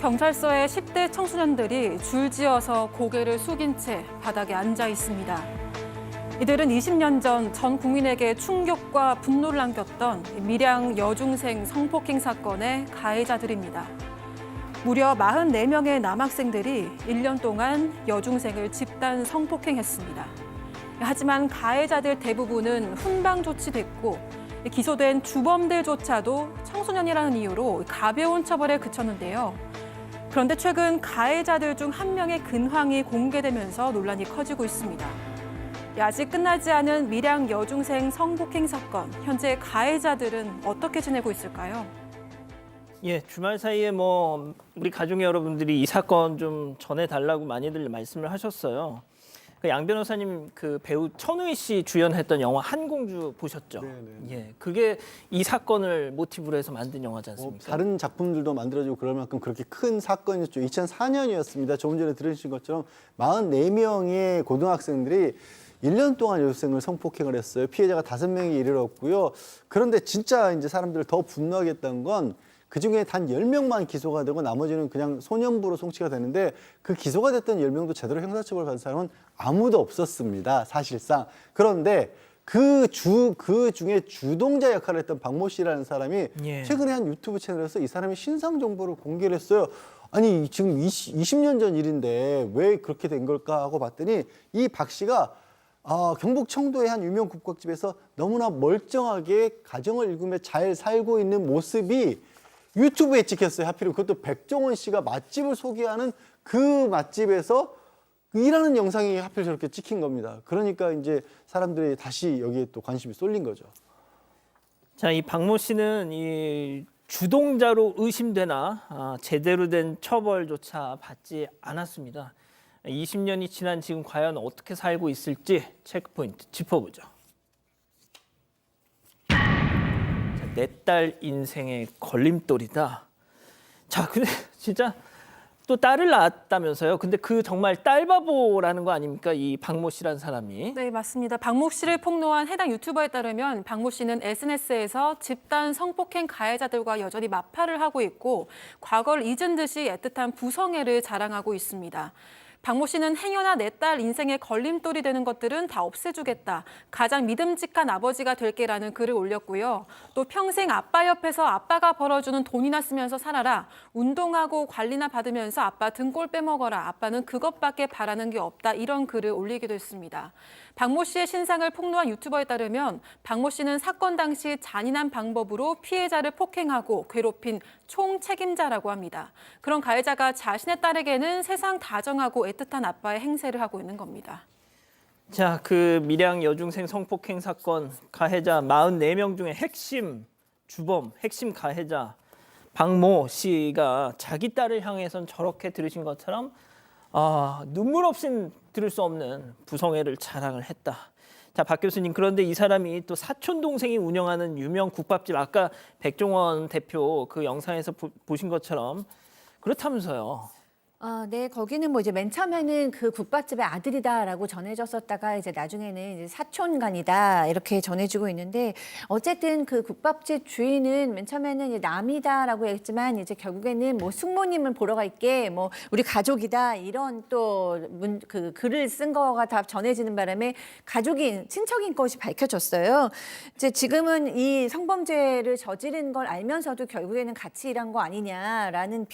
경찰서에 10대 청소년들이 줄지어서 고개를 숙인 채 바닥에 앉아 있습니다. 이들은 20년 전 국민에게 충격과 분노를 안겼던 밀양 여중생 성폭행 사건의 가해자들입니다. 무려 44명의 남학생들이 1년 동안 여중생을 집단 성폭행했습니다. 하지만 가해자들 대부분은 훈방 조치됐고 기소된 주범들조차도 청소년이라는 이유로 가벼운 처벌에 그쳤는데요. 그런데 최근 가해자들 중 한 명의 근황이 공개되면서 논란이 커지고 있습니다. 아직 끝나지 않은 밀양 여중생 성폭행 사건, 현재 가해자들은 어떻게 지내고 있을까요? 예, 주말 사이에 우리 가족 여러분들이 이 사건 좀 전해달라고 많이들 말씀을 하셨어요. 양 변호사님 그 배우 천우희 씨 주연했던 영화 한공주 보셨죠? 네네. 예, 그게 이 사건을 모티브로 해서 만든 영화지 않습니까? 다른 작품들도 만들어지고 그럴 만큼 그렇게 큰 사건이었죠. 2004년이었습니다. 조금 전에 들으신 것처럼 44명의 고등학생들이 1년 동안 여중생을 성폭행을 했어요. 피해자가 5명에 이르렀고요. 그런데 진짜 이제 사람들을 더 분노하게 했던 건 그중에 단 10명만 기소가 되고 나머지는 그냥 소년부로 송치가 되는데 그 기소가 됐던 10명도 제대로 형사처벌 받은 사람은 아무도 없었습니다. 사실상. 그런데 그 중에 주동자 역할을 했던 박모 씨라는 사람이 예. 최근에 한 유튜브 채널에서 이 사람의 신상 정보를 공개를 했어요. 아니 지금 20년 전 일인데 왜 그렇게 된 걸까 하고 봤더니 이 박 씨가 경북 청도의 한 유명 국밥집에서 너무나 멀쩡하게 가정을 일구며 잘 살고 있는 모습이 유튜브에 찍혔어요. 하필이면 그것도 백종원 씨가 맛집을 소개하는 그 맛집에서 일하는 영상이 하필 저렇게 찍힌 겁니다. 그러니까 이제 사람들이 다시 여기에 또 관심이 쏠린 거죠. 자, 이 박모 씨는 이 주동자로 의심되나 제대로 된 처벌조차 받지 않았습니다. 20년이 지난 지금 과연 어떻게 살고 있을지 체크포인트 짚어보죠. 내 딸 인생의 걸림돌이다. 자, 근데 진짜 또 딸을 낳았다면서요. 근데 그 정말 딸바보라는 거 아닙니까? 이 박모 씨라는 사람이. 네, 맞습니다. 박모 씨를 폭로한 해당 유튜버에 따르면 박모 씨는 SNS에서 집단 성폭행 가해자들과 여전히 마팔을 하고 있고 과거를 잊은 듯이 애틋한 부성애를 자랑하고 있습니다. 박모 씨는 행여나 내 딸 인생의 걸림돌이 되는 것들은 다 없애주겠다. 가장 믿음직한 아버지가 될게라는 글을 올렸고요. 또 평생 아빠 옆에서 아빠가 벌어주는 돈이나 쓰면서 살아라. 운동하고 관리나 받으면서 아빠 등골 빼먹어라. 아빠는 그것밖에 바라는 게 없다. 이런 글을 올리기도 했습니다. 박모 씨의 신상을 폭로한 유튜버에 따르면 박모 씨는 사건 당시 잔인한 방법으로 피해자를 폭행하고 괴롭힌 총책임자라고 합니다. 그런 가해자가 자신의 딸에게는 세상 다정하고 애틋한 아빠의 행세를 하고 있는 겁니다. 자, 그 밀양 여중생 성폭행 사건 가해자 44명 중에 핵심 주범, 핵심 가해자 박모 씨가 자기 딸을 향해선 저렇게 들으신 것처럼 눈물 없인 들을 수 없는 부성애를 자랑을 했다. 자, 박 교수님, 그런데 이 사람이 또 사촌 동생이 운영하는 유명 국밥집, 아까 백종원 대표 그 영상에서 보신 것처럼 그렇다면서요. 네, 거기는 뭐 이제 맨 처음에는 그 국밥집의 아들이다라고 전해졌었다가 이제 나중에는 이제 사촌간이다 이렇게 전해지고 있는데 어쨌든 그 국밥집 주인은 맨 처음에는 이제 남이다라고 했지만 이제 결국에는 뭐 숙모님을 보러 갈게 뭐 우리 가족이다 이런 또 그 글을 쓴 거가 다 전해지는 바람에 가족인 친척인 것이 밝혀졌어요. 이제 지금은 이 성범죄를 저지른 걸 알면서도 결국에는 같이 일한 거 아니냐라는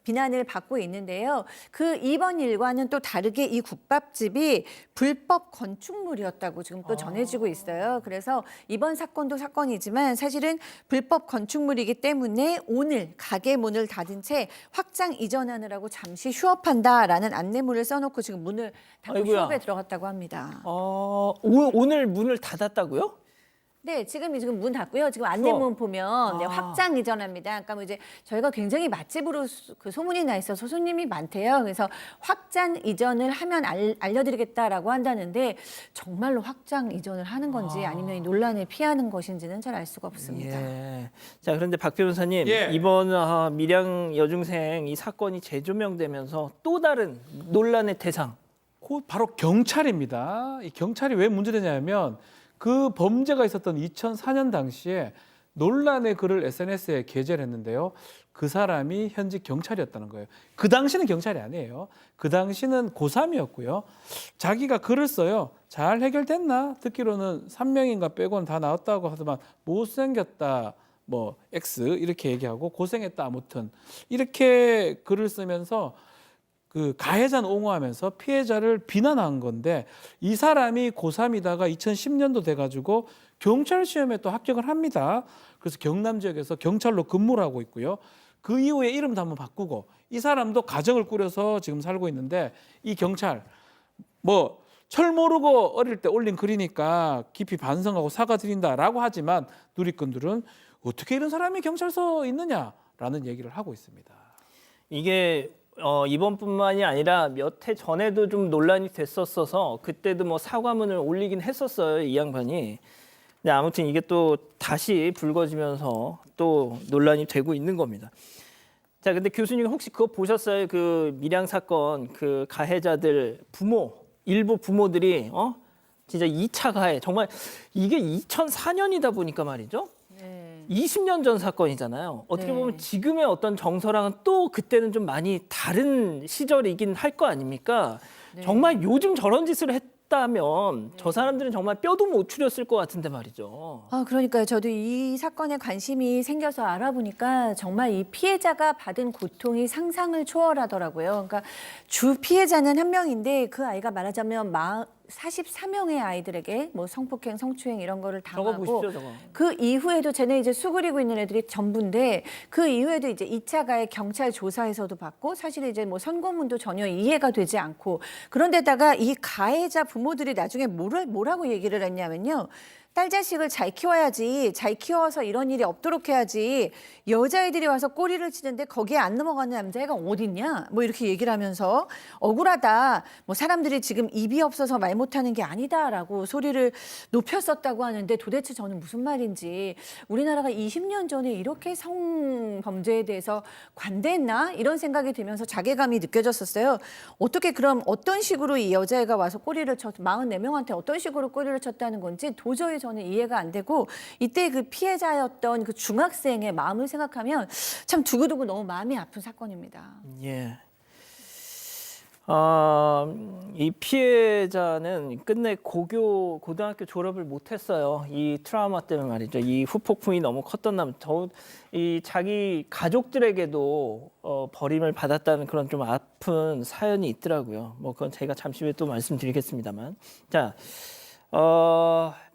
비난을 받고 있는데요. 그 이번 일과는 또 다르게 이 국밥집이 불법 건축물이었다고 지금 또 전해지고 있어요. 그래서 이번 사건도 사건이지만 사실은 불법 건축물이기 때문에 오늘 가게 문을 닫은 채 확장 이전하느라고 잠시 휴업한다라는 안내문을 써놓고 지금 문을 닫고 아이고야. 휴업에 들어갔다고 합니다. 오늘 문을 닫았다고요? 네, 지금 문 닫고요. 지금 안내문 보면 네, 확장 이전합니다. 그러니까 뭐 이제 저희가 굉장히 맛집으로 그 소문이 나 있어서 손님이 많대요. 그래서 확장 이전을 하면 알려드리겠다라고 한다는데 정말로 확장 이전을 하는 건지 아니면 이 논란을 피하는 것인지는 잘 알 수가 없습니다. 예. 자, 그런데 박 변호사님, 예. 이번 밀양 여중생 이 사건이 재조명되면서 또 다른 논란의 대상. 그 바로 경찰입니다. 이 경찰이 왜 문제되냐면 그 범죄가 있었던 2004년 당시에 논란의 글을 SNS에 게재를 했는데요. 그 사람이 현직 경찰이었다는 거예요. 그 당시는 경찰이 아니에요. 그 당시는 고3이었고요. 자기가 글을 써요. 잘 해결됐나? 듣기로는 3명인가 빼고는 다 나왔다고 하더만 못생겼다. 뭐 X 이렇게 얘기하고 고생했다 아무튼 이렇게 글을 쓰면서 그 가해자는 옹호하면서 피해자를 비난한 건데 이 사람이 고3이다가 2010년도 돼가지고 경찰 시험에 또 합격을 합니다. 그래서 경남 지역에서 경찰로 근무를 하고 있고요. 그 이후에 이름도 한번 바꾸고 이 사람도 가정을 꾸려서 지금 살고 있는데 이 경찰 뭐 철 모르고 어릴 때 올린 글이니까 깊이 반성하고 사과드린다라고 하지만 누리꾼들은 어떻게 이런 사람이 경찰서에 있느냐라는 얘기를 하고 있습니다. 이게 이번뿐만이 아니라 몇 해 전에도 좀 논란이 됐었어서 그때도 뭐 사과문을 올리긴 했었어요, 이 양반이. 근데 아무튼 이게 또 다시 불거지면서 또 논란이 되고 있는 겁니다. 자, 근데 교수님 혹시 그거 보셨어요? 그 밀양 사건 그 가해자들 일부 부모들이 진짜 2차 가해 정말 이게 2004년이다 보니까 말이죠. 20년 전 사건이잖아요. 어떻게 네. 보면 지금의 어떤 정서랑은 또 그때는 좀 많이 다른 시절이긴 할 거 아닙니까? 네. 정말 요즘 저런 짓을 했다면 저 사람들은 정말 뼈도 못 추렸을 것 같은데 말이죠. 그러니까요. 저도 이 사건에 관심이 생겨서 알아보니까 정말 이 피해자가 받은 고통이 상상을 초월하더라고요. 그러니까 주 피해자는 한 명인데 그 아이가 말하자면 44명의 아이들에게 뭐 성폭행, 성추행 이런 거를 저거 당하고 보십시오, 저거. 그 이후에도 쟤네 이제 수그리고 있는 애들이 전부인데 그 이후에도 이제 2차 가해 경찰 조사에서도 받고 사실 이제 뭐 선고문도 전혀 이해가 되지 않고 그런데다가 이 가해자 부모들이 나중에 뭐라고 얘기를 했냐면요. 딸 자식을 잘 키워야지, 잘 키워서 이런 일이 없도록 해야지. 여자애들이 와서 꼬리를 치는데 거기에 안 넘어가는 남자애가 어딨냐? 뭐 이렇게 얘기를 하면서 억울하다. 뭐 사람들이 지금 입이 없어서 말 못하는 게 아니다라고 소리를 높였었다고 하는데 도대체 저는 무슨 말인지 우리나라가 20년 전에 이렇게 성범죄에 대해서 관대했나? 이런 생각이 들면서 자괴감이 느껴졌었어요. 어떻게 그럼 어떤 식으로 이 여자애가 와서 꼬리를 44명한테 어떤 식으로 꼬리를 쳤다는 건지 도저히 저는 이해가 안 되고 이때 그 피해자였던 그 중학생의 마음을 생각하면 참 두고두고 너무 마음이 아픈 사건입니다. 예. 이 피해자는 끝내 고등학교 졸업을 못했어요. 이 트라우마 때문에 말이죠. 이 후폭풍이 너무 컸던 이 자기 가족들에게도 버림을 받았다는 그런 좀 아픈 사연이 있더라고요. 뭐 그건 제가 잠시 후에 또 말씀드리겠습니다만. 자,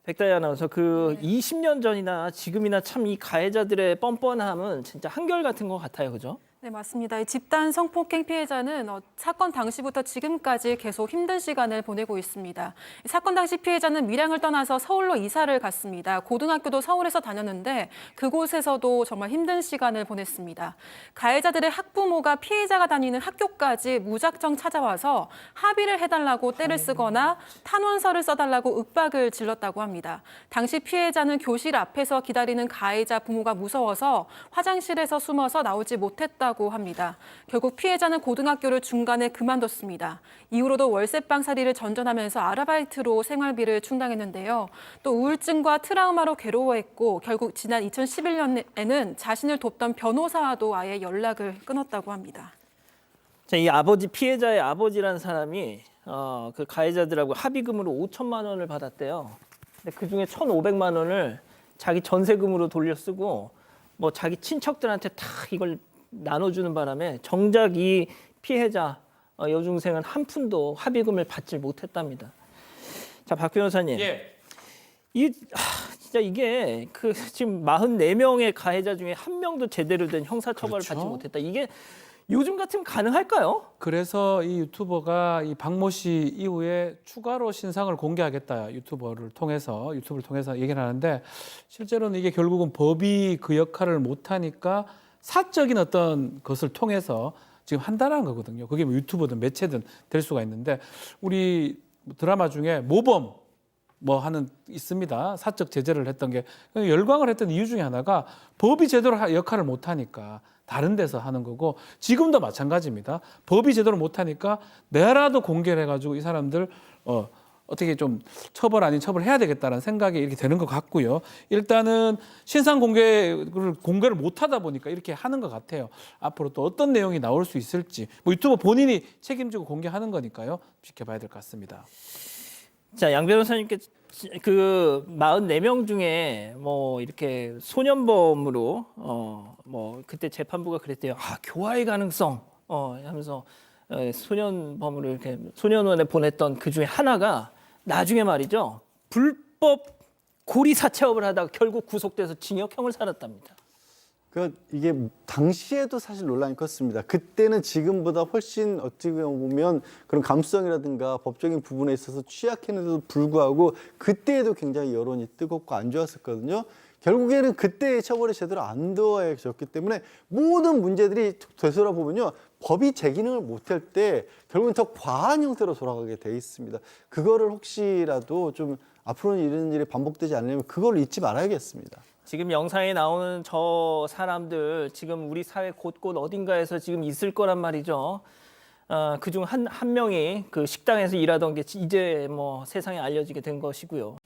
백다희 아나운서 그 20년 전이나 지금이나 참 이 가해자들의 뻔뻔함은 진짜 한결같은 것 같아요, 그죠? 네, 맞습니다. 이 집단 성폭행 피해자는 사건 당시부터 지금까지 계속 힘든 시간을 보내고 있습니다. 이 사건 당시 피해자는 밀양을 떠나서 서울로 이사를 갔습니다. 고등학교도 서울에서 다녔는데 그곳에서도 정말 힘든 시간을 보냈습니다. 가해자들의 학부모가 피해자가 다니는 학교까지 무작정 찾아와서 합의를 해달라고 떼를 쓰거나 탄원서를 써달라고 윽박을 질렀다고 합니다. 당시 피해자는 교실 앞에서 기다리는 가해자 부모가 무서워서 화장실에서 숨어서 나오지 못했다고 합니다. 결국 피해자는 고등학교를 중간에 그만뒀습니다. 이후로도 월세방살이를 전전하면서 아르바이트로 생활비를 충당했는데요. 또 우울증과 트라우마로 괴로워했고 결국 지난 2011년에는 자신을 돕던 변호사와도 아예 연락을 끊었다고 합니다. 자, 이 피해자의 아버지라는 사람이 그 가해자들하고 합의금으로 5천만 원을 받았대요. 근데 그 중에 1,500만 원을 자기 전세금으로 돌려 쓰고 뭐 자기 친척들한테 다 이걸 나눠주는 바람에 정작 이 피해자 여중생은 한 푼도 합의금을 받지 못했답니다. 자, 박 변호사님. 예. 진짜 이게 그 지금 44명의 가해자 중에 한 명도 제대로 된 형사처벌을 그렇죠. 받지 못했다. 이게 요즘 같으면 가능할까요? 그래서 이 유튜버가 이 박모 씨 이후에 추가로 신상을 공개하겠다 유튜브를 통해서 얘기를 하는데 실제로는 이게 결국은 법이 그 역할을 못하니까 사적인 어떤 것을 통해서 지금 한다는 거거든요. 그게 뭐 유튜브든 매체든 될 수가 있는데 우리 드라마 중에 모범 뭐 하는 있습니다. 사적 제재를 했던 게 열광을 했던 이유 중에 하나가 법이 제대로 역할을 못하니까 다른 데서 하는 거고 지금도 마찬가지입니다. 법이 제대로 못하니까 내라도 공개를 해가지고 이 사람들 어떻게 좀 처벌 아닌 처벌해야 되겠다라는 생각이 이렇게 되는 것 같고요. 일단은 신상 공개를 못 하다 보니까 이렇게 하는 것 같아요. 앞으로 또 어떤 내용이 나올 수 있을지 뭐 유튜버 본인이 책임지고 공개하는 거니까요. 지켜봐야 될 것 같습니다. 자, 양 변호사님께 그 44명 중에 뭐 이렇게 소년범으로 뭐 그때 재판부가 그랬대요. 아, 교화의 가능성 하면서 소년범으로 이렇게 소년원에 보냈던 그 중에 하나가 나중에 말이죠. 불법 고리 사채업을 하다가 결국 구속돼서 징역형을 살았답니다. 그러니까 이게 당시에도 사실 논란이 컸습니다. 그때는 지금보다 훨씬 어찌 보면 그런 감수성이라든가 법적인 부분에 있어서 취약했는데도 불구하고 그때에도 굉장히 여론이 뜨겁고 안 좋았었거든요. 결국에는 그때의 처벌이 제대로 안 되어졌기 때문에 모든 문제들이 되돌아보면요. 법이 제 기능을 못할 때 결국은 더 과한 형태로 돌아가게 돼 있습니다. 그거를 혹시라도 좀 앞으로는 이런 일이 반복되지 않으려면 그걸 잊지 말아야겠습니다. 지금 영상에 나오는 저 사람들 지금 우리 사회 곳곳 어딘가에서 지금 있을 거란 말이죠. 그중 한 명이 그 식당에서 일하던 게 이제 뭐 세상에 알려지게 된 것이고요.